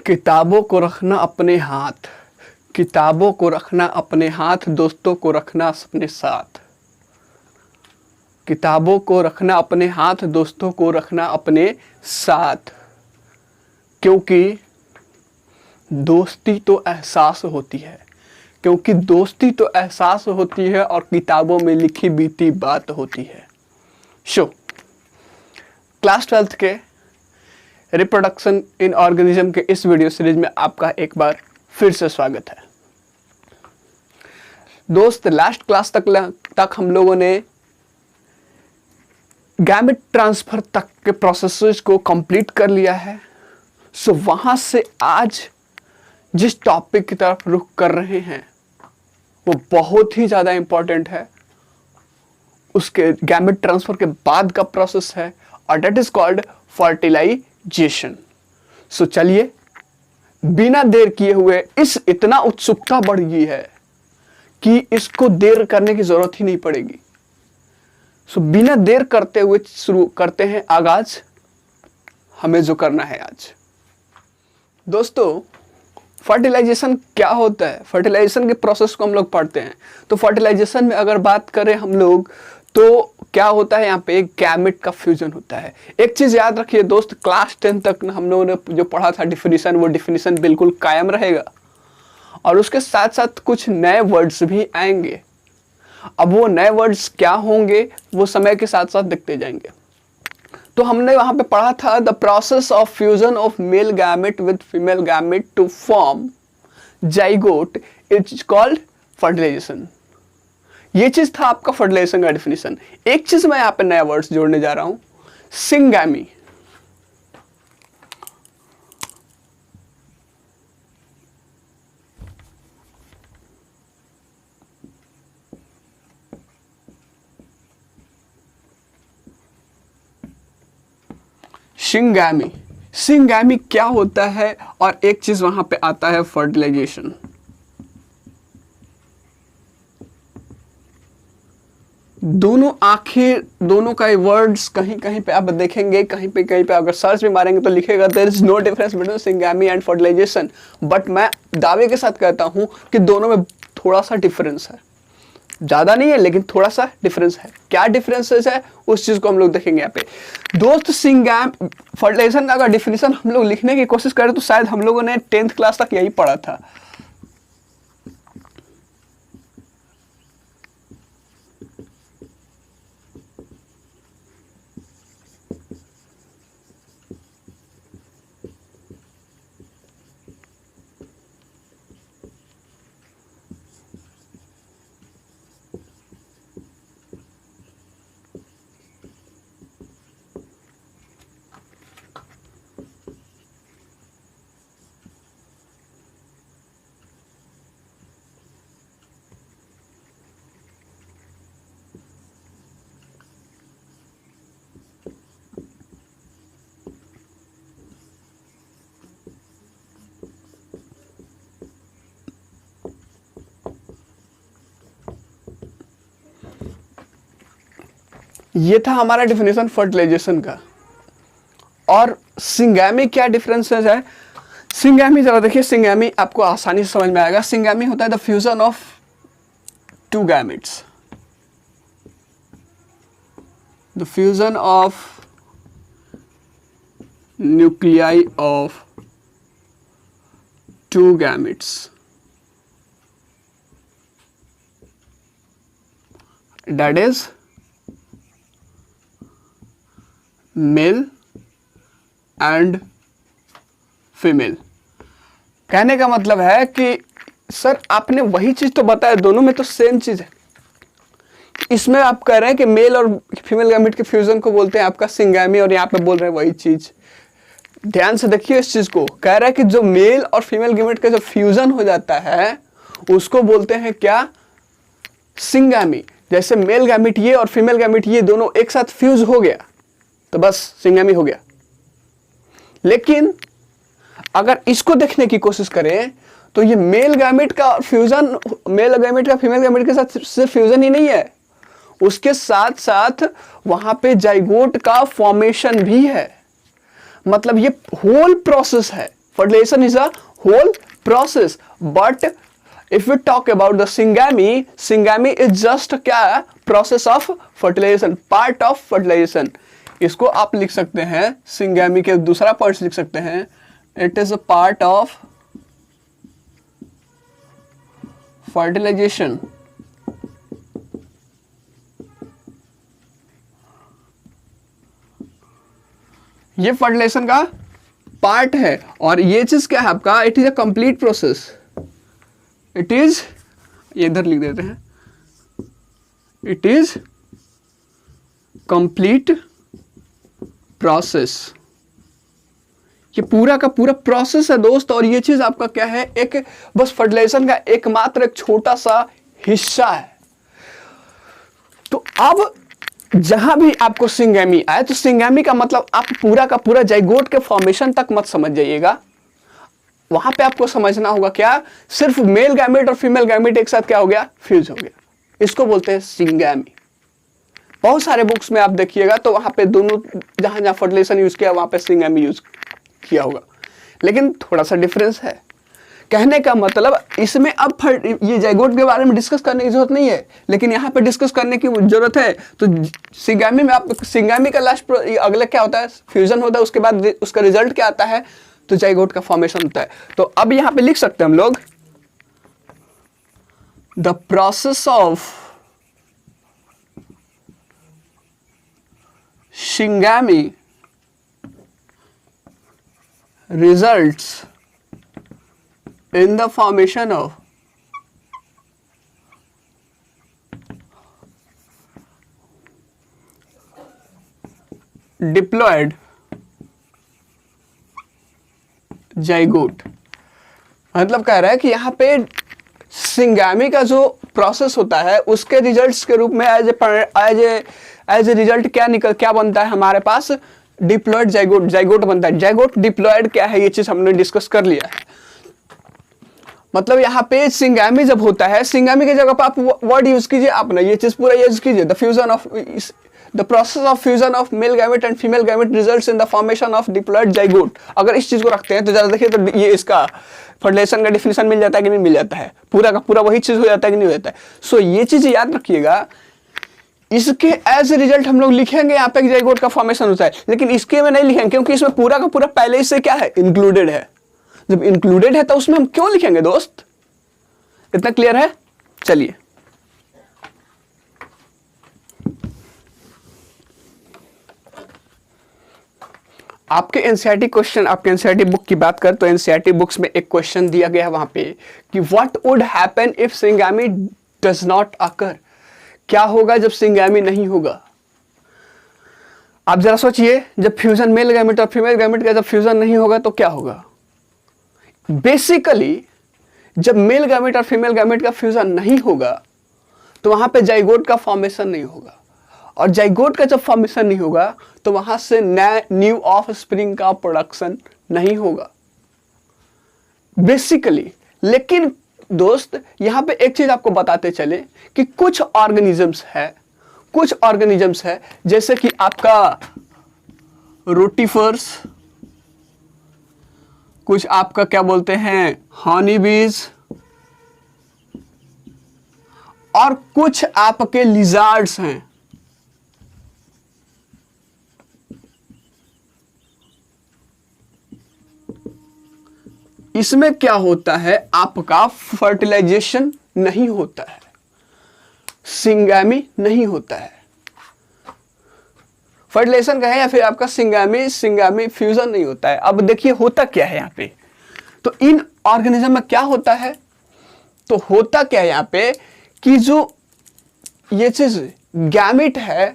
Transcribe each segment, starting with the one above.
किताबों को रखना अपने हाथ, किताबों को रखना अपने हाथ, दोस्तों को रखना अपने साथ। किताबों को रखना अपने हाथ, दोस्तों को रखना अपने साथ, क्योंकि दोस्ती तो एहसास होती है, क्योंकि दोस्ती तो एहसास होती है और किताबों में लिखी बीती बात होती है। क्लास 12th के रिप्रोडक्शन इन ऑर्गेनिज्म के इस वीडियो सीरीज में आपका एक बार फिर से स्वागत है। दोस्त, लास्ट क्लास तक हम लोगों ने गैमेट ट्रांसफर तक के प्रोसेसेस को कंप्लीट कर लिया है। वहां से आज जिस टॉपिक की तरफ रुख कर रहे हैं वो बहुत ही ज्यादा इंपॉर्टेंट है। उसके गैमेट ट्रांसफर के बाद का प्रोसेस है और डेट इज कॉल्ड फर्टिलाइजेशन। चलिए बिना देर किए हुए, इस इतना उत्सुकता बढ़ गई है कि इसको देर करने की जरूरत ही नहीं पड़ेगी। बिना देर करते हुए शुरू करते हैं आगाज हमें जो करना है आज। दोस्तों, फर्टिलाइजेशन क्या होता है? फर्टिलाइजेशन के प्रोसेस को हम लोग पढ़ते हैं। तो फर्टिलाइजेशन में अगर बात करें हम लोग, तो क्या होता है? यहाँ पे एक गैमेट का फ्यूजन होता है। एक चीज याद रखिए दोस्त, क्लास 10 तक हम लोगों ने जो पढ़ा था डिफिनीशन, वो डिफिनीशन बिल्कुल कायम रहेगा और उसके साथ साथ कुछ नए वर्ड्स भी आएंगे। अब वो नए वर्ड्स क्या होंगे वो समय के साथ साथ देखते जाएंगे। तो हमने वहां पे पढ़ा था the process of fusion of male gamete with female gamete to form zygote is called fertilisation. ये चीज था आपका फर्टिलाइजेशन का डेफिनेशन। एक चीज मैं यहाँ पे नया वर्ड्स जोड़ने जा रहा हूं, सिंगैमी। सिंगैमी, सिंगैमी क्या होता है? और एक चीज वहां पे आता है फर्टिलाइजेशन। दोनों आखिर दोनों का वर्ड्स कहीं कहीं पे आप देखेंगे, कहीं पे अगर सर्च भी मारेंगे तो लिखेगा there is no difference between syngamy and fertilisation. But मैं दावे के साथ कहता हूं कि दोनों में थोड़ा सा डिफरेंस है, ज्यादा नहीं है लेकिन थोड़ा सा डिफरेंस है। क्या डिफरेंसेस है उस चीज को हम लोग देखेंगे यहाँ पे। दोस्त, फर्टिलाइजेशन का अगर डिफिनेशन हम लोग लिखने की कोशिश करें तो शायद हम लोगों ने 10th क्लास तक यही पढ़ा था। ये था हमारा डिफिनेशन फर्टिलाइजेशन का। और सिंगैमी क्या डिफरेंसेस है? सिंगैमी जरा देखिए, सिंगैमी आपको आसानी से समझ में आएगा। सिंगैमी होता है the fusion of two gametes, the fusion of nuclei of two gametes, that is male and female. कहने का मतलब है कि सर आपने वही चीज तो बताया, दोनों में तो सेम चीज है। इसमें आप कह रहे हैं कि मेल और फीमेल गैमेट के फ्यूजन को बोलते हैं आपका सिंगैमी, और यहाँ पे बोल रहे हैं वही चीज। ध्यान से देखिए इस चीज को। कह रहा है कि जो मेल और फीमेल गैमेट का जो फ्यूजन हो जाता है उसको बोलते हैं क्या? सिंगैमी। जैसे मेल गैमेट ये और फीमेल गैमेट ये दोनों एक साथ फ्यूज हो गया तो बस सिंगैमी हो गया। लेकिन अगर इसको देखने की कोशिश करें तो ये मेल गैमेट का फ्यूजन, मेल गैमेट का फीमेल गैमेट के साथ सिर्फ फ्यूजन ही नहीं है, उसके साथ साथ वहां पे जाइगोट का फॉर्मेशन भी है। मतलब ये होल प्रोसेस है, Fertilization is a whole process, but if we talk about the syngamy is just क्या process of fertilization, part of fertilization. इसको आप लिख सकते हैं syngamy के दूसरा पार्ट लिख सकते हैं, it is a part of fertilization. ये फर्टिलाइजेशन का पार्ट है और ये चीज क्या है आपका, it is a complete process. It is, ये इधर लिख देते हैं, इट इज कंप्लीट प्रोसेस. ये पूरा का पूरा प्रोसेस है दोस्त. और ये चीज आपका क्या है, एक बस फर्टिलाइजेशन का एकमात्र एक छोटा सा हिस्सा है. तो अब जहां भी आपको सिंगैमी आए तो सिंगैमी का मतलब आप पूरा का पूरा जाइगोट के फॉर्मेशन तक मत समझ जाइएगा. वहां पे आपको समझना होगा क्या, सिर्फ मेल गैमेट और फीमेल गैमेट एक साथ क्या हो गया, फ्यूज हो गया. इसको बोलते हैं सिंगैमी. बहुत सारे बुक्स में आप देखिएगा तो वहां पे दोनों जहां जहां फर्टिलाइजेशन यूज किया वहां पे सिंगैमी यूज किया होगा, लेकिन थोड़ा सा डिफरेंस है. कहने का मतलब इसमें अब ये जाइगोट के बारे में डिस्कस करने की जरूरत नहीं है, लेकिन यहाँ पे डिस्कस करने की जरूरत है. तो सिंगैमी में आप सिंगैमी का लास्ट अगला क्या होता है, फ्यूजन होता है. उसके बाद उसका रिजल्ट क्या आता है, तो जाइगोट का फॉर्मेशन होता है. तो अब यहाँ पे लिख सकते हैं हम लोग, the process of syngamy results in the formation of diploid zygote. मतलब कह रहा है कि यहाँ पे सिंगैमी का जो प्रोसेस होता है उसके रिजल्ट्स के रूप में एज ए रिजल्ट क्या बनता है हमारे पास, डिप्लॉयड जाइगोट बनता है. जाइगोट डिप्लॉयड क्या है, ये चीज हमने डिस्कस कर लिया है. मतलब यहाँ पे सिंगैमी जब होता है, सिंगैमी की जगह पर आप वर्ड यूज कीजिए, आप ना ये चीज पूरा यूज कीजिए, the process of fusion of male gamete and female gamete results in the formation of diploid zygote. अगर इस चीज को रखते हैं तो जरा देखिए तो ये इसका फर्टिलाइजेशन का डिफिनेशन मिल जाता है कि नहीं मिल जाता है, पूरा का पूरा वही चीज हो जाता है कि नहीं हो जाता है. सो ये चीज याद रखिएगा. इसके एज ए रिजल्ट हम लोग लिखेंगे यहाँ पे जाइगोट का फॉर्मेशन होता है, लेकिन इसके में नहीं लिखेंगे क्योंकि इसमें पूरा का पूरा पहले से क्या है, इंक्लूडेड है. जब इंक्लूडेड है तो उसमें हम क्यों लिखेंगे दोस्त, इतना क्लियर है. चलिए आपके एनसीईआरटी क्वेश्चन, आपके एनसीईआरटी बुक की बात कर तो एनसीईआरटी बुक्स में एक क्वेश्चन दिया गया है वहां पे कि what would happen if syngamy does not occur. क्या होगा जब सिंगैमी नहीं होगा. आप जरा सोचिए, जब फ्यूजन मेल गैमेट और फीमेल गैमेट का जब फ्यूजन नहीं होगा तो क्या होगा. बेसिकली जब मेल गैमेट और फीमेल गैमेट का फ्यूजन नहीं होगा तो वहां पे जाइगोट का फॉर्मेशन नहीं होगा, और जाइगोट का जब फॉर्मेशन नहीं होगा तो वहां से न्यू ऑफ स्प्रिंग का प्रोडक्शन नहीं होगा बेसिकली. लेकिन दोस्त यहां पे एक चीज आपको बताते चले कि कुछ ऑर्गेनिजम्स है जैसे कि आपका रोटीफर्स, कुछ आपका क्या बोलते हैं हनी बीज, और कुछ आपके लिजार्ड्स हैं. इसमें क्या होता है, आपका फर्टिलाइजेशन नहीं होता है, सिंगैमी नहीं होता है. फर्टिलाइजेशन का है या फिर आपका सिंगैमी फ्यूजन नहीं होता है. अब देखिए होता क्या है यहाँ पे, तो इन ऑर्गेनिज्म में क्या होता है, तो होता क्या है यहाँ पे कि जो ये चीज गैमेट है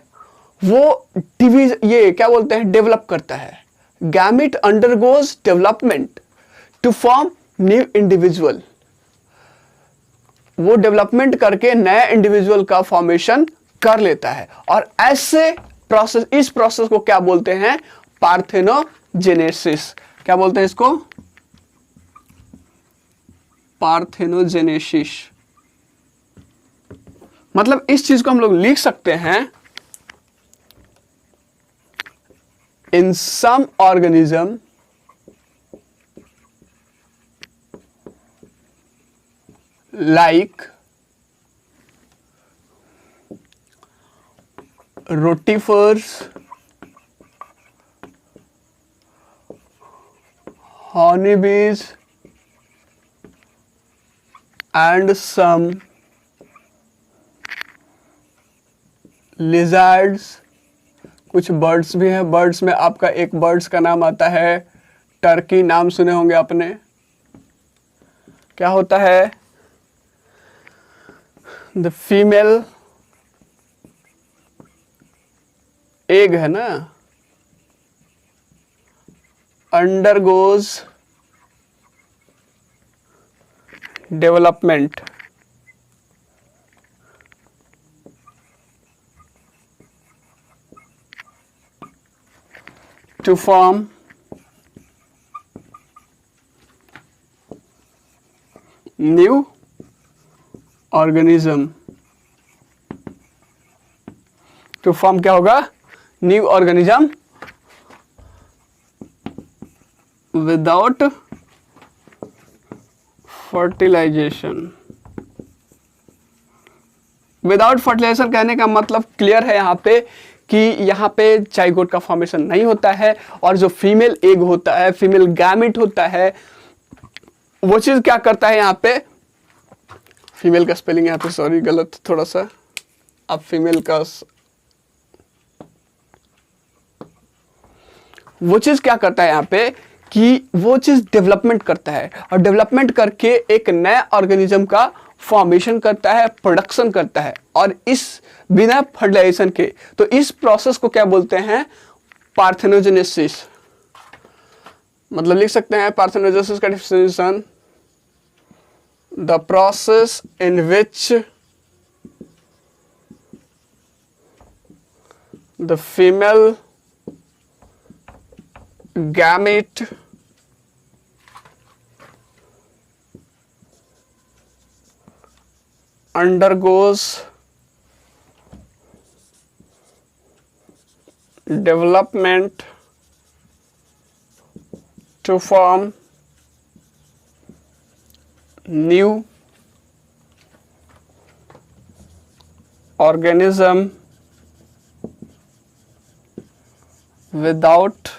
वो ये क्या बोलते हैं डेवलप करता है. Gamete undergoes development to form new individual. वो डेवलपमेंट करके नया इंडिविजुअल का फॉर्मेशन कर लेता है, और ऐसे प्रोसेस, इस प्रोसेस को क्या बोलते हैं, पार्थेनोजेनेसिस. क्या बोलते हैं इसको, पार्थेनोजेनेसिस. मतलब इस चीज को हम लोग लिख सकते हैं, in some organism like rotifers, honeybees and some lizards। कुछ बर्ड्स भी हैं। बर्ड्स में आपका एक बर्ड्स का नाम आता है टर्की, नाम सुने होंगे आपने। क्या होता है? द फीमेल एग है ना, undergoes development to form new organism। to form क्या होगा? New organism without fertilisation. Without fertilisation कहने का मतलब क्लियर है यहाँ पे कि यहाँ पे जाइगोट का फॉर्मेशन नहीं होता है, और जो फीमेल एग होता है, फीमेल गैमेट होता है, वो चीज क्या करता है यहाँ पे? फीमेल का स्पेलिंग यहाँ पे सॉरी गलत थोड़ा सा, अब फीमेल का वो चीज क्या करता है यहाँ पे कि वो चीज डेवलपमेंट करता है, और डेवलपमेंट करके एक नया ऑर्गेनिज्म का फॉर्मेशन करता है, प्रोडक्शन करता है, और इस बिना फर्टिलाइजेशन के। तो इस प्रोसेस को क्या बोलते हैं? पार्थेनोजेनेसिस। मतलब लिख सकते हैं पार्थेनोजेनेसिस का definition, the process in which the female gamete undergoes development to form new organism without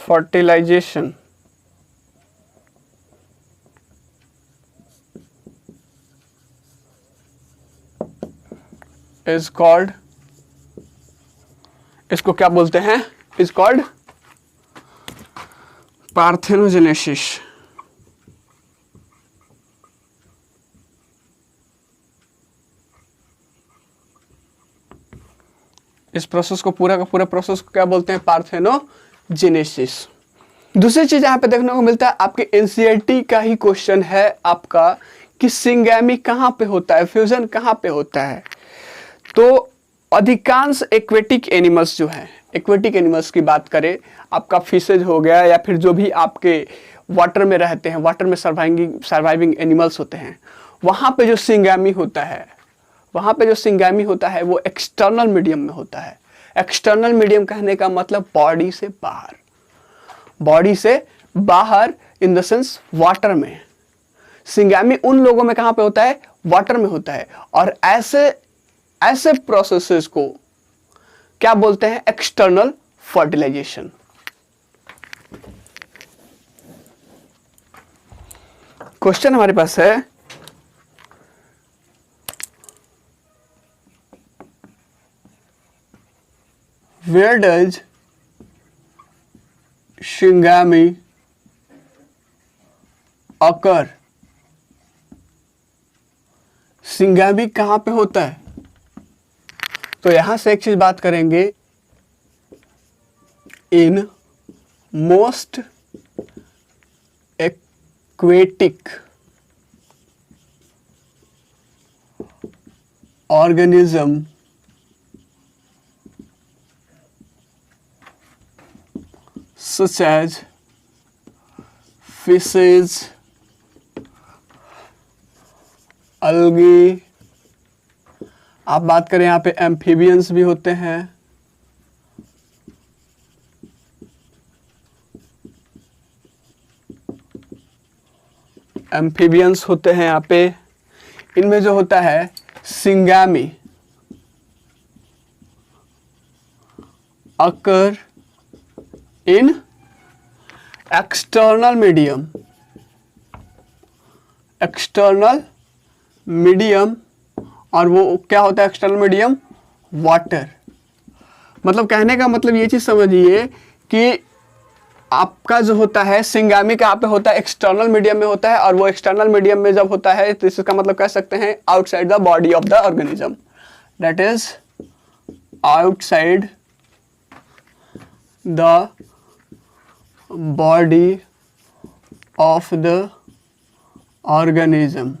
fertilization। is called, इसको क्या बोलते हैं? is called parthenogenesis. इस प्रोसेस को पूरा का पूरा प्रोसेस को क्या बोलते हैं? पार्थेनोजेनेसिस। दूसरी चीज यहां पे देखने को मिलता है, आपके एनसीईआरटी का ही क्वेश्चन है आपका कि सिंगैमी कहां पे होता है, फ्यूजन कहां पे होता है। तो अधिकांश एक्वेटिक एनिमल्स जो हैं, एक्वेटिक एनिमल्स की बात करें, आपका फिशेज हो गया या फिर जो भी आपके वाटर में रहते हैं, वाटर में सर्वाइविंग एनिमल्स होते हैं, वहां पे जो सिंगैमी होता है, वहां पे जो सिंगैमी होता है वो एक्सटर्नल मीडियम में होता है। एक्सटर्नल मीडियम कहने का मतलब बॉडी से बाहर, बॉडी से बाहर इन द सेंस वाटर में। सिंगैमी उन लोगों में कहां पे होता है? वाटर में होता है। और ऐसे प्रोसेसेस को क्या बोलते हैं? External fertilisation. क्वेश्चन हमारे पास है, where does shingami occur? Syngamy कहां पे होता है? तो यहां से एक चीज बात करेंगे, in most aquatic organism such as fishes, algae, आप बात करें यहाँ पे एम्फीबियंस भी होते हैं, एम्फीबियंस होते हैं यहाँ पे, इनमें जो होता है सिंगामी अकर इन एक्सटर्नल मीडियम, एक्सटर्नल मीडियम, और वो क्या होता है एक्सटर्नल मीडियम? वाटर। मतलब कहने का मतलब ये चीज समझिए कि आपका जो होता है सिंगामी का पे होता है एक्सटर्नल मीडियम में होता है, और वो एक्सटर्नल मीडियम में जब होता है तो इसका मतलब कह सकते हैं outside the body of the organism, that is outside the body of the organism.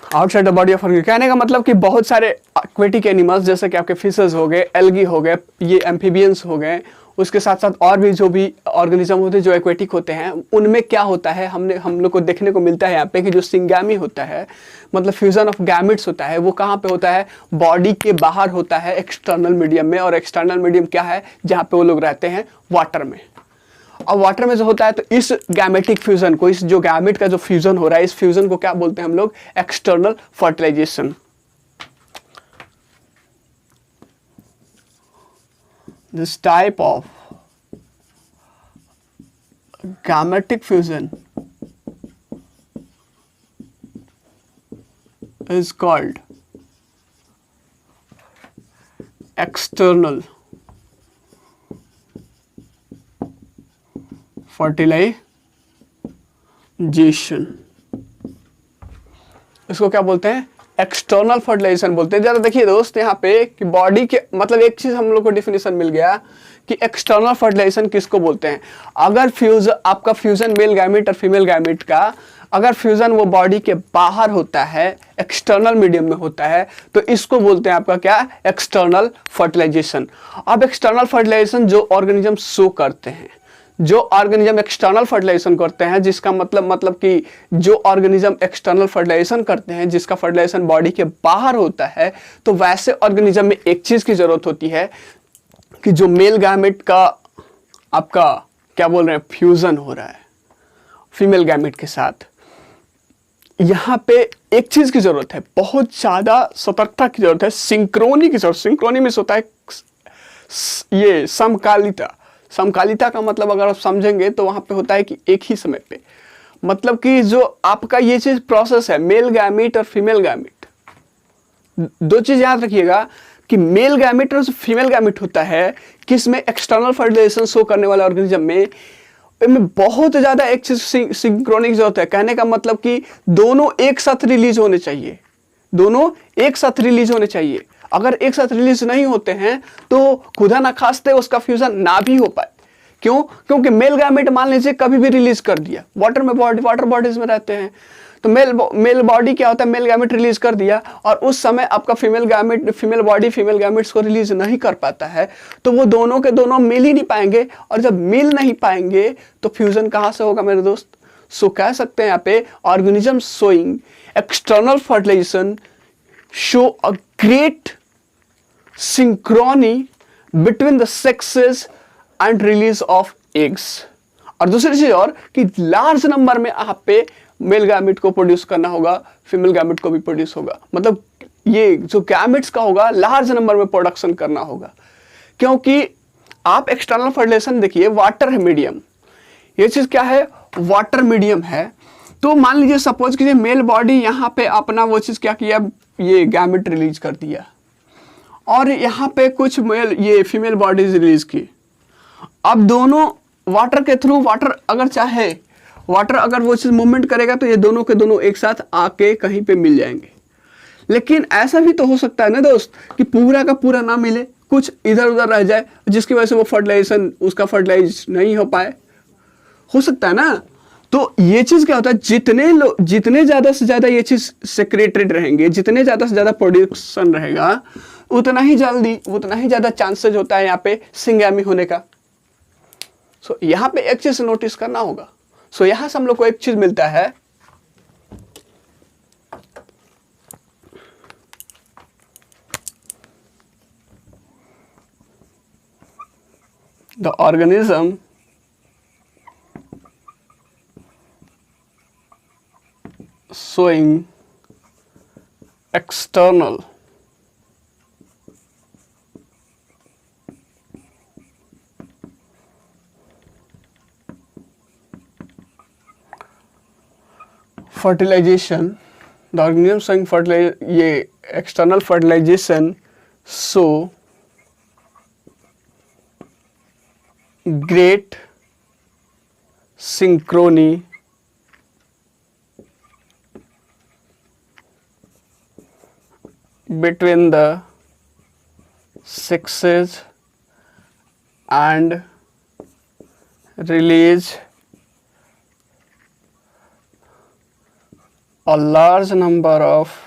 Outside the body of organism कहने का मतलब कि बहुत सारे एक्वेटिक एनिमल्स जैसे कि आपके फिशेस हो गए, एल्गी हो गए, ये एम्फीबियंस हो गए, उसके साथ साथ और भी जो भी ऑर्गेनिज्म होते हैं जो एक्वेटिक होते हैं, उनमें क्या होता है हम लोग को देखने को मिलता है यहाँ पे कि जो सिंगामी होता है मतलब फ्यूजन ऑफ गैमेट्स होता है, वो कहाँ पे होता है? बॉडी के बाहर होता है एक्सटर्नल मीडियम में। और एक्सटर्नल मीडियम क्या है? जहाँ पे वो लोग रहते हैं वाटर में। और वाटर में जो होता है तो इस गैमेटिक फ्यूजन को, इस जो गैमेट का जो फ्यूजन हो रहा है, इस फ्यूजन को क्या बोलते हैं हम लोग? External fertilisation. This type of gametic fusion is called external fertilization। इसको क्या बोलते हैं? एक्सटर्नल फर्टिलाइजेशन बोलते हैं। जरा देखिए दोस्त यहाँ पे कि बॉडी के मतलब एक चीज हम लोग को डिफिनेशन मिल गया कि एक्सटर्नल फर्टिलाइजेशन किसको बोलते हैं। अगर आपका फ्यूजन मेल गैमेट और फीमेल गैमेट का अगर फ्यूजन वो बॉडी के बाहर होता है, एक्सटर्नल मीडियम में होता है, तो इसको बोलते हैं आपका क्या? External fertilisation. अब एक्सटर्नल फर्टिलाइजेशन जो ऑर्गेनिज्म शो करते हैं, जो ऑर्गेनिज्म एक्सटर्नल फर्टिलाइजेशन करते हैं, जिसका मतलब कि जो ऑर्गेनिज्म एक्सटर्नल फर्टिलाइजेशन करते हैं, जिसका फर्टिलाइजेशन बॉडी के बाहर होता है, तो वैसे ऑर्गेनिज्म में एक चीज की जरूरत होती है कि जो मेल गैमेट का आपका क्या बोल रहे हैं फ्यूजन हो रहा है फीमेल गैमेट के साथ, यहाँ पे एक चीज की जरूरत है, बहुत ज्यादा सतर्कता की जरूरत है, सिंक्रोनी की जरूरत। सिंक्रोनी में होता है ये समकालिता। समकालिता का मतलब अगर आप समझेंगे तो वहां पे होता है कि एक ही समय पे, मतलब कि जो आपका ये चीज प्रोसेस है मेल गैमेट और फीमेल गैमेट, दो चीज याद रखिएगा कि मेल गैमेट और फीमेल गैमेट होता है किसमें? एक्सटर्नल फर्टिलाइजेशन शो करने वाले ऑर्गेनिज्म में बहुत ज्यादा एक चीज सिंक्रोनिक जरूरत है। कहने का मतलब कि दोनों एक साथ रिलीज होने चाहिए, दोनों एक साथ रिलीज होने चाहिए। अगर एक साथ रिलीज नहीं होते हैं तो खुदा ना खास्ते उसका फ्यूजन ना भी हो पाए। क्यों? क्योंकि मेल गैमेट मान लीजिए कभी भी रिलीज कर दिया, वाटर बॉडीज में रहते हैं, तो मेल बॉडी क्या होता है? मेल गैमेट रिलीज कर दिया और उस समय आपका फीमेल बॉडी फीमेल गैमेट्स को रिलीज नहीं कर पाता है, तो वो दोनों के दोनों मिल ही नहीं पाएंगे। और जब मिल नहीं पाएंगे तो फ्यूजन कहां से होगा मेरे दोस्त? सो कह सकते हैं यहाँ पे organism showing external fertilisation show a great synchrony between the sexes and release of eggs। और दूसरी चीज और कि लार्ज नंबर में आप पे मेल गैमेट को प्रोड्यूस करना होगा, फीमेल गैमेट को भी प्रोड्यूस होगा, मतलब ये जो गैमेट्स का होगा लार्ज नंबर में प्रोडक्शन करना होगा। क्योंकि आप एक्सटर्नल फर्टिलाइजेशन देखिए, वाटर है मीडियम, ये चीज क्या है? वाटर मीडियम है। तो मान लीजिए सपोज कीजिए मेल बॉडी यहाँ पे अपना वो चीज क्या किया, ये गैमेट रिलीज कर दिया, और यहाँ पे कुछ ये फीमेल बॉडीज रिलीज की। अब दोनों वाटर के थ्रू वाटर अगर वो चीज मूवमेंट करेगा तो ये दोनों के दोनों एक साथ आके कहीं पे मिल जाएंगे। लेकिन ऐसा भी तो हो सकता है ना दोस्त कि पूरा का पूरा ना मिले, कुछ इधर उधर रह जाए, जिसकी वजह से वो फर्टिलाइज नहीं हो पाए, हो सकता है ना। तो ये चीज क्या होता है, जितने ज्यादा से ज्यादा ये चीज सेक्रेटेड रहेंगे, जितने ज्यादा से ज्यादा प्रोडक्शन रहेगा, उतना ही ज्यादा चांसेस होता है यहाँ पे सिंगामी होने का। सो यहाँ पे एक चीज नोटिस करना होगा। सो यहां से हम लोग को एक चीज मिलता है, the organism showing external fertilization, the organism showing ये external fertilization show great synchrony between the sexes and release a large number of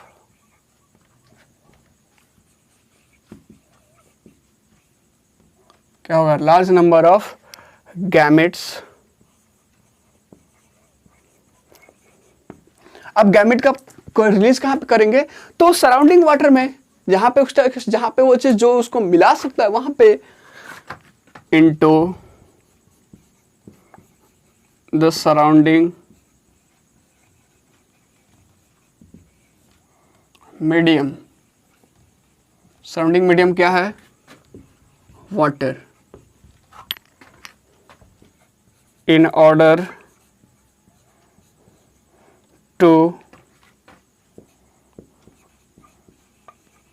क्या होगा, लार्ज नंबर ऑफ गैमेट्स। अब गैमेट का रिलीज कहाँ पे करेंगे, तो सराउंडिंग वाटर में, जहां पे वो चीज जो उसको मिला सकता है वहां पे, into the surrounding medium. Surrounding medium क्या है, water. In order to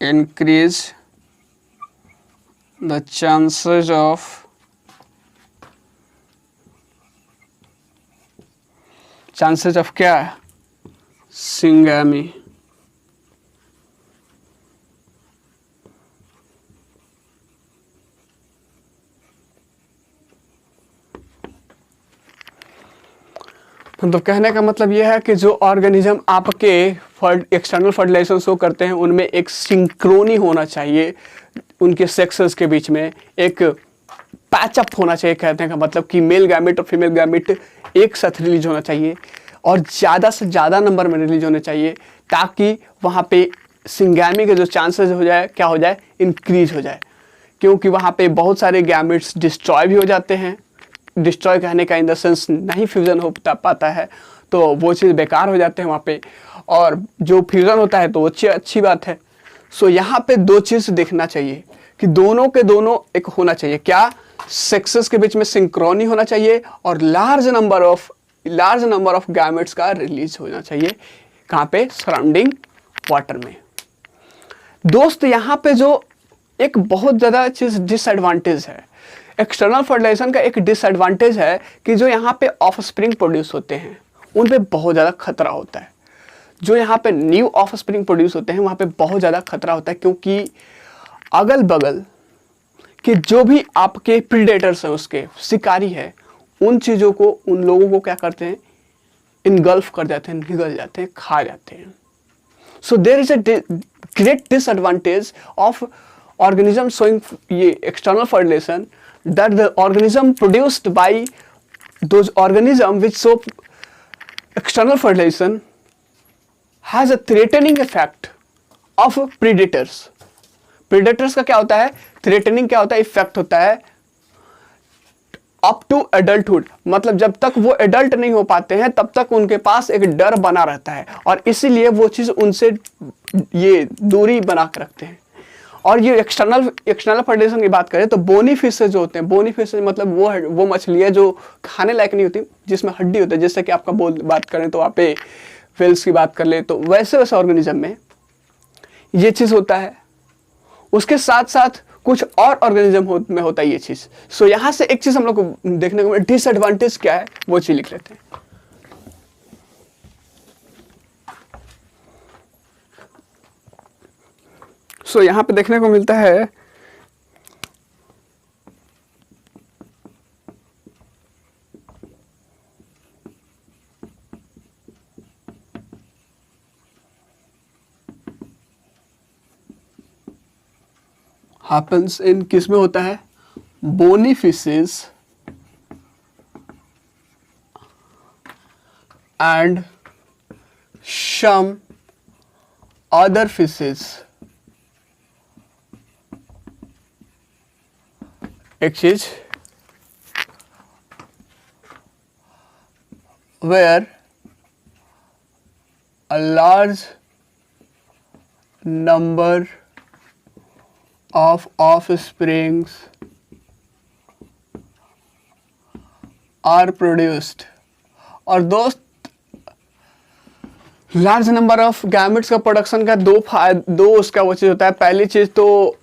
increase the chances of क्या है, सिंगैमी। तो कहने का मतलब यह है कि जो ऑर्गेनिज्म आपके एक्सटर्नल फर्टिलाइजेशन शो करते हैं उनमें एक सिंक्रोनी होना चाहिए, उनके सेक्सेस के बीच में एक पैचअप होना चाहिए। कहने का मतलब कि मेल गैमेट और फीमेल गैमेट एक साथ रिलीज होना चाहिए और ज़्यादा से ज़्यादा नंबर में रिलीज होने चाहिए, ताकि वहाँ पे सिंगैमी के जो चांसेस हो जाए, क्या हो जाए, इंक्रीज हो जाए। क्योंकि वहाँ पे बहुत सारे गैमेट्स डिस्ट्रॉय भी हो जाते हैं। डिस्ट्रॉय कहने का इन द सेंस नहीं फ्यूज़न हो पाता है, तो वो चीज़ बेकार हो जाते हैं वहाँ पे, और जो फ्यूज़न होता है तो वो अच्छी बात है। सो यहाँ पे दो चीज़ देखना चाहिए कि दोनों के दोनों एक होना चाहिए, क्या, सेक्सेस के बीच में सिंक्रोनी होना चाहिए और लार्ज नंबर ऑफ गैमेट्स का रिलीज होना चाहिए। कहाँ पे, सराउंडिंग वाटर में। दोस्त यहाँ पे जो एक बहुत ज़्यादा चीज़ डिसएडवांटेज है, एक्सटर्नल फर्टिलाइजेशन का एक डिसएडवांटेज है कि जो यहाँ पे ऑफस्प्रिंग प्रोड्यूस होते हैं उन पे बहुत ज़्यादा खतरा होता है। जो यहाँ पे न्यू ऑफस्प्रिंग प्रोड्यूस होते हैं वहाँ पे बहुत ज़्यादा खतरा होता है, क्योंकि अगल बगल के जो भी आपके प्रीडेटर्स हैं, उसके शिकारी है, उन चीज़ों को, उन लोगों को क्या करते हैं, इनगल्फ कर जाते हैं, निगल जाते हैं, खा जाते हैं। So there is a great disadvantage of organism showing ये external fertilization, that the organism produced by those organism which show external fertilization has a threatening effect of predators। predators का क्या होता है, threatening क्या होता है, इफेक्ट होता है अप टू एडल्टहुड, मतलब जब तक वो एडल्ट नहीं हो पाते हैं तब तक उनके पास एक डर बना रहता है, और इसीलिए वो चीज़ उनसे ये दूरी बना कर रखते हैं। और ये एक्सटर्नल फर्टिलाइजेशन की बात करें तो बोनी फिशेज जो होते हैं, बोनी फिशेज मतलब वो मछलियाँ जो खाने लायक नहीं होती, जिसमें हड्डी होता है, जैसे कि आपका बात करें तो वहाँ पे वेल्स की बात कर ले, तो वैसे ऑर्गेनिज्म में ये चीज़ होता है। उसके साथ साथ कुछ और ऑर्गेनिज्म में होता है ये चीज़। सो यहाँ से एक चीज़ हम लोग को देखने को डिसएडवांटेज क्या है वो चीज़ लिख लेते हैं। सो यहाँ पे देखने को मिलता है happens in किस में होता है, bony fishes and some other fishes। एक चीज where a large number of offsprings are produced। और दोस्त, लार्ज नंबर ऑफ गैमेट्स का प्रोडक्शन का दो उसका वो चीज़ होता है। पहली चीज़ तो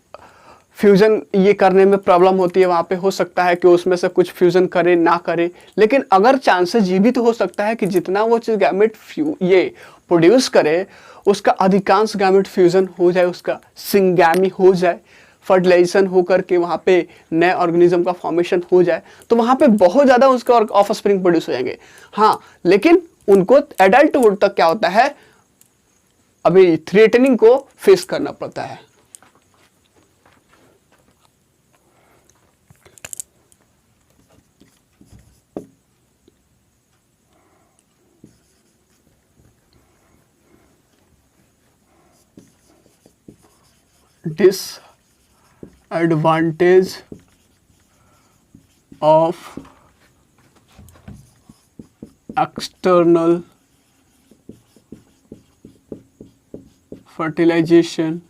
फ्यूज़न ये करने में प्रॉब्लम होती है, वहाँ पे हो सकता है कि उसमें से कुछ फ्यूज़न करे ना करे, लेकिन अगर चांसेस ये भी तो हो सकता है कि जितना वो चीज़ गैमेट ये प्रोड्यूस करे उसका अधिकांश गैमेट फ्यूज़न हो जाए, उसका सिंगैमी हो जाए, फर्टिलाइजेशन होकर के वहाँ पे नए ऑर्गेनिज्म का फॉर्मेशन हो जाए, तो वहाँ पे बहुत ज़्यादा उसका ऑफस्प्रिंग प्रोड्यूस हो जाएंगे। हाँ, लेकिन उनको एडल्टहुड तक क्या होता है, अभी थ्रेटनिंग को फेस करना पड़ता है। Disadvantage of external fertilization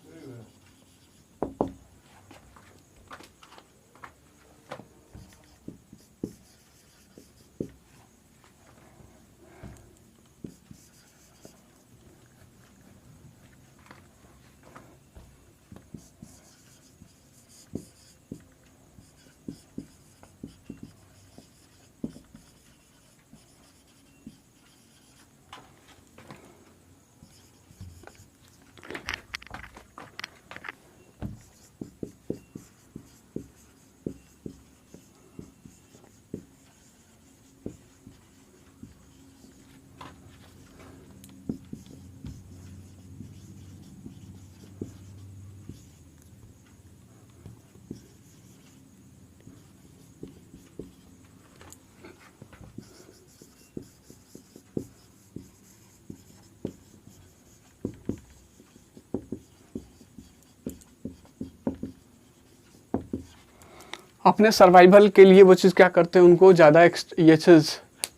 अपने सर्वाइवल के लिए वो चीज़ क्या करते हैं, उनको ज़्यादा ये चीज़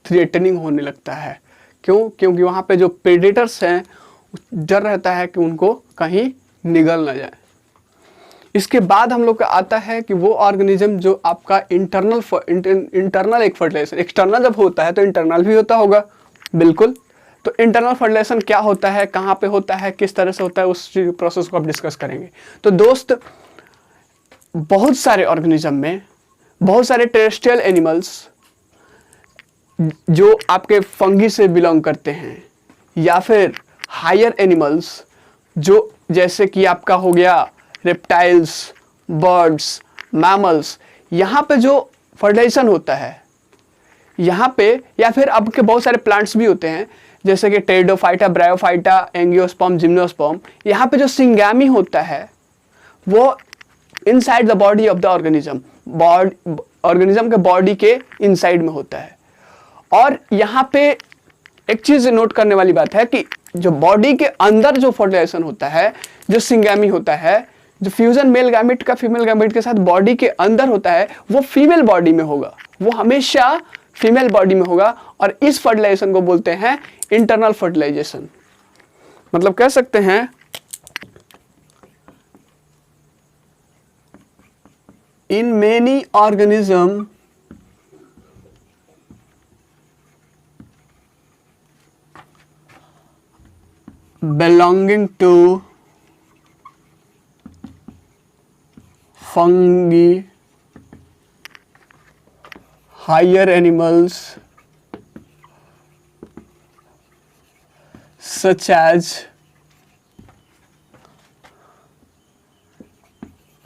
थ्रेटनिंग होने लगता है। क्यों? क्योंकि वहाँ पे जो प्रेडेटर्स हैं डर रहता है कि उनको कहीं निगल ना जाए। इसके बाद हम लोग का आता है कि वो ऑर्गेनिज्म जो आपका इंटरनल एक फर्टिलाइजेशन, एक्सटर्नल जब होता है तो इंटरनल भी होता होगा, बिल्कुल। तो इंटरनल फर्टिलाइजेशन क्या होता है, कहाँ पे होता है, किस तरह से होता है, उस प्रोसेस को आप डिस्कस करेंगे। तो दोस्त, बहुत सारे ऑर्गेनिज्म में बहुत सारे टेरेस्ट्रियल एनिमल्स जो आपके फंगी से बिलोंग करते हैं, या फिर हायर एनिमल्स जो जैसे कि आपका हो गया रेप्टाइल्स, बर्ड्स, मैमल्स, यहाँ पे जो फर्टिलाइजेशन होता है यहाँ पे, या फिर आपके बहुत सारे प्लांट्स भी होते हैं जैसे कि टेरिडोफाइटा, ब्रायोफाइटा, एंजियोस्पर्म, जिम्नोस्पर्म, यहाँ पे जो सिंगैमी होता है वो inside the body of the organism, organism के बॉडी के इनसाइड में होता है। और यहाँ पे एक चीज नोट करने वाली बात है कि जो बॉडी के अंदर जो फर्टिलाइजेशन होता है, जो सिंगैमी होता है, जो फ्यूजन मेल गैमेट का फीमेल गैमेट के साथ बॉडी के अंदर होता है, वो फीमेल बॉडी में होगा, वो हमेशा फीमेल बॉडी में होगा। और इस फर्टिलाइजेशन को बोलते हैं इंटरनल फर्टिलाइजेशन। मतलब कह सकते हैं in many organisms belonging to fungi, higher animals such as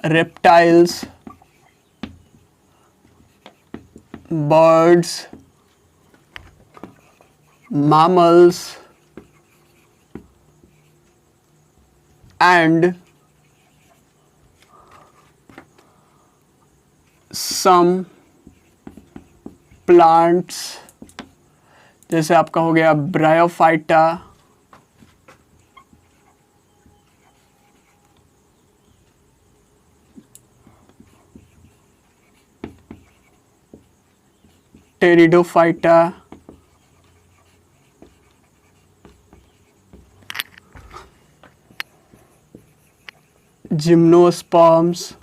reptiles, birds, mammals, and some plants जैसे आपका हो गया ब्रायोफाइटा, टेरिडोफाइटा, जिम्नोस्पर्म्स,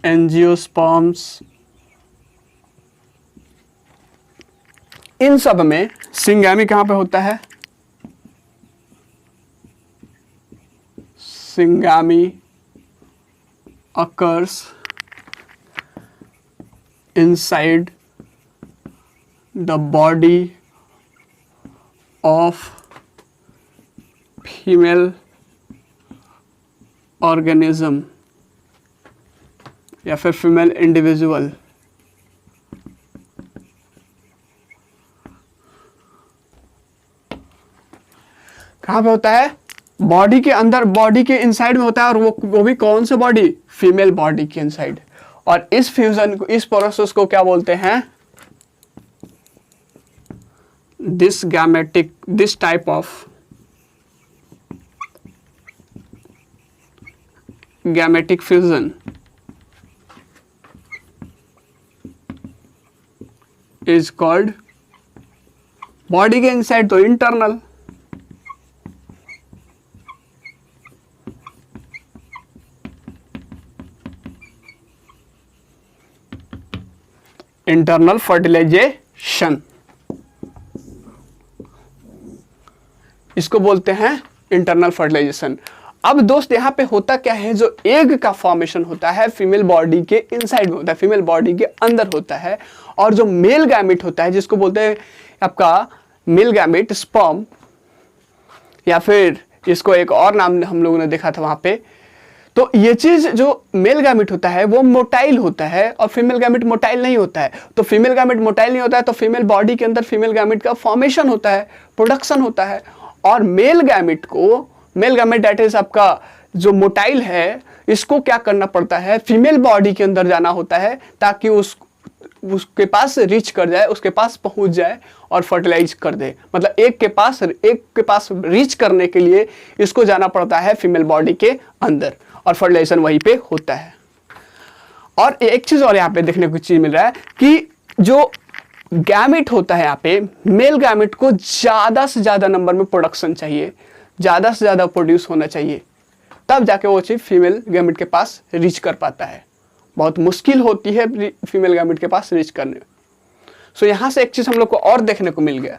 एंजियोस्पर्म्स, इन सब में सिंगामी कहां पे होता है? सिंगामी occurs inside the body of female organism या फिर फीमेल इंडिविजुअल। कहाँ पे होता है? बॉडी के अंदर, बॉडी के इनसाइड में होता है, और वो भी कौन सा बॉडी? फीमेल बॉडी के इनसाइड। और इस फ्यूजन को, इस प्रोसेस को क्या बोलते हैं? This type of gametic fusion is called, body के इनसाइड तो इंटरनल, इंटरनल फर्टिलाइजेशन, इसको बोलते हैं इंटरनल फर्टिलाइजेशन। अब दोस्त यहाँ पे होता क्या है, जो एग का फॉर्मेशन होता है फीमेल बॉडी के इनसाइड में होता है, फीमेल बॉडी के अंदर होता है, और जो मेल गैमेट होता है, जिसको बोलते हैं आपका मेल गैमेट, स्पर्म, या फिर इसको एक और नाम हम लोगों ने देखा था वहां पे, तो ये चीज जो मेल गैमेट होता है वो मोटाइल होता है और फीमेल गैमेट मोटाइल नहीं होता है। तो फीमेल गैमेट मोटाइल नहीं होता है तो फीमेल बॉडी के अंदर फीमेल गैमेट का फॉर्मेशन होता है, प्रोडक्शन होता है। और मेल गैमेट को, मेल गैमेट दैट इज आपका जो मोटाइल है, इसको क्या करना पड़ता है, फीमेल बॉडी के अंदर जाना होता है ताकि उसके पास रीच कर जाए, उसके पास पहुंच जाए और फर्टिलाइज कर दे। मतलब एक के पास रीच करने के लिए इसको जाना पड़ता है फीमेल बॉडी के अंदर, और फर्टिलाइजेशन वहीं पे होता है। और एक चीज और यहाँ पे देखने को चीज मिल रहा है कि जो गैमेट होता है यहाँ पे, मेल गैमेट को ज्यादा से ज्यादा नंबर में प्रोडक्शन चाहिए, ज्यादा से ज्यादा प्रोड्यूस होना चाहिए, तब जाके वो चीज फीमेल गैमेट के पास रीच कर पाता है। बहुत मुश्किल होती है फीमेल गैमेट के पास रीच करने। सो यहां से एक चीज हम लोग को और देखने को मिल गया,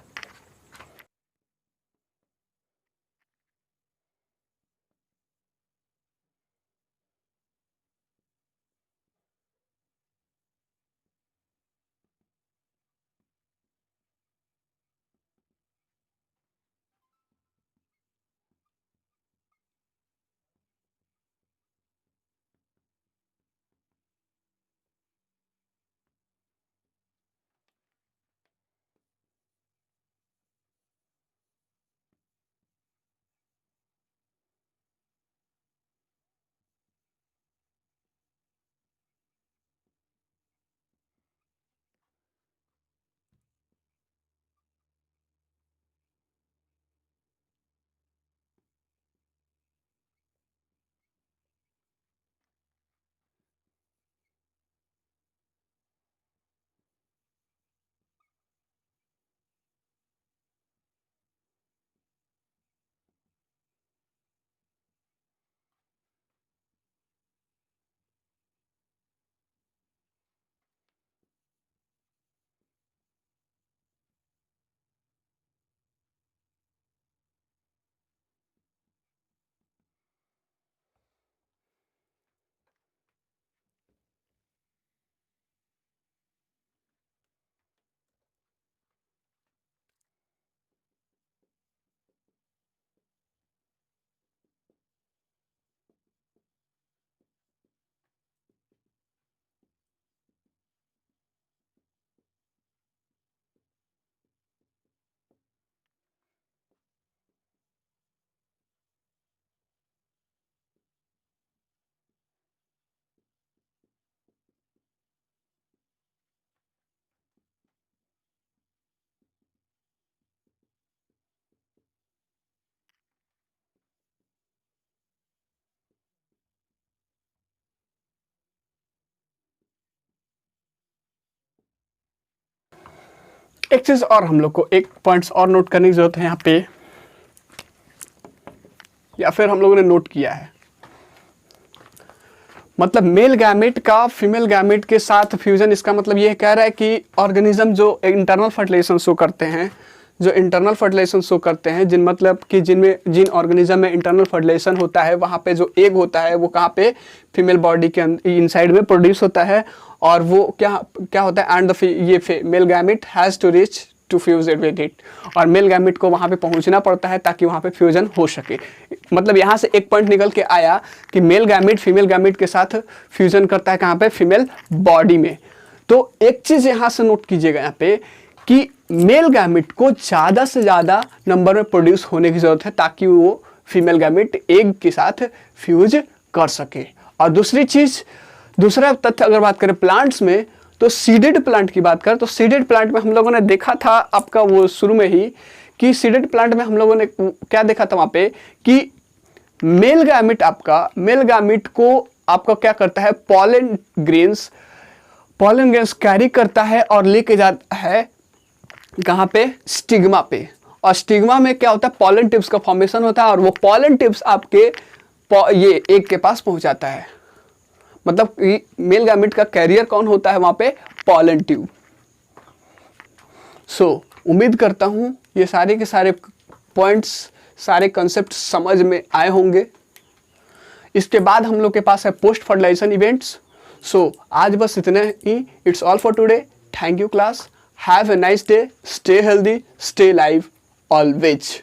एक चीज और हम लोग को एक पॉइंट्स और नोट करने की जरूरत है यहाँ पे, या फिर हम लोगों ने नोट किया है। मतलब मेल गैमेट का फीमेल गैमेट के साथ फ्यूजन, इसका मतलब ये कह रहा है कि ऑर्गेनिज्म जो इंटरनल फर्टिलाइजेशन शो करते हैं, जिन मतलब कि जिन ऑर्गेनिज्म में इंटरनल फर्टिलाइजेशन होता है, वहाँ पे जो एग होता है वो कहाँ पे, फीमेल बॉडी के इनसाइड में प्रोड्यूस होता है। और वो क्या होता है, एंड ये male gamete has to reach to fuse it with it, और मेल गैमेट को वहाँ पे पहुँचना पड़ता है ताकि वहाँ पे फ्यूजन हो सके। मतलब यहाँ से एक पॉइंट निकल के आया कि मेल गैमेट फीमेल गैमेट के साथ फ्यूजन करता है कहाँ पे, फीमेल बॉडी में। तो एक चीज़ यहाँ से नोट कीजिएगा यहाँ पे कि मेल गैमेट को ज़्यादा से ज़्यादा नंबर में प्रोड्यूस होने की ज़रूरत है ताकि वो फीमेल गैमेट एग के साथ फ्यूज कर सके। और दूसरा तथ्य अगर बात करें प्लांट्स में, तो सीडेड प्लांट की बात करें तो सीडेड प्लांट में हम लोगों ने देखा था आपका वो शुरू में ही कि सीडेड प्लांट में हम लोगों ने क्या देखा था वहाँ पे कि मेल गैमेट को आपका क्या करता है, पॉलन ग्रेन्स कैरी करता है और लेके जाता है कहाँ पे, स्टिग्मा पे। और स्टिग्मा में क्या होता है, पॉलन टिप्स का फॉर्मेशन होता है और वो पॉलन टिप्स आपके ये एग के पास पहुंचाता है। मतलब मेल गैमेट का कैरियर कौन होता है वहां पे, पॉलन ट्यूब। उम्मीद करता हूं ये सारे के सारे पॉइंट्स, सारे कंसेप्ट समझ में आए होंगे। इसके बाद हम लोग के पास है पोस्ट फर्टिलाइजेशन इवेंट्स। आज बस इतना ही। It's all for today. Thank you class. Have a nice day. Stay healthy, stay live always.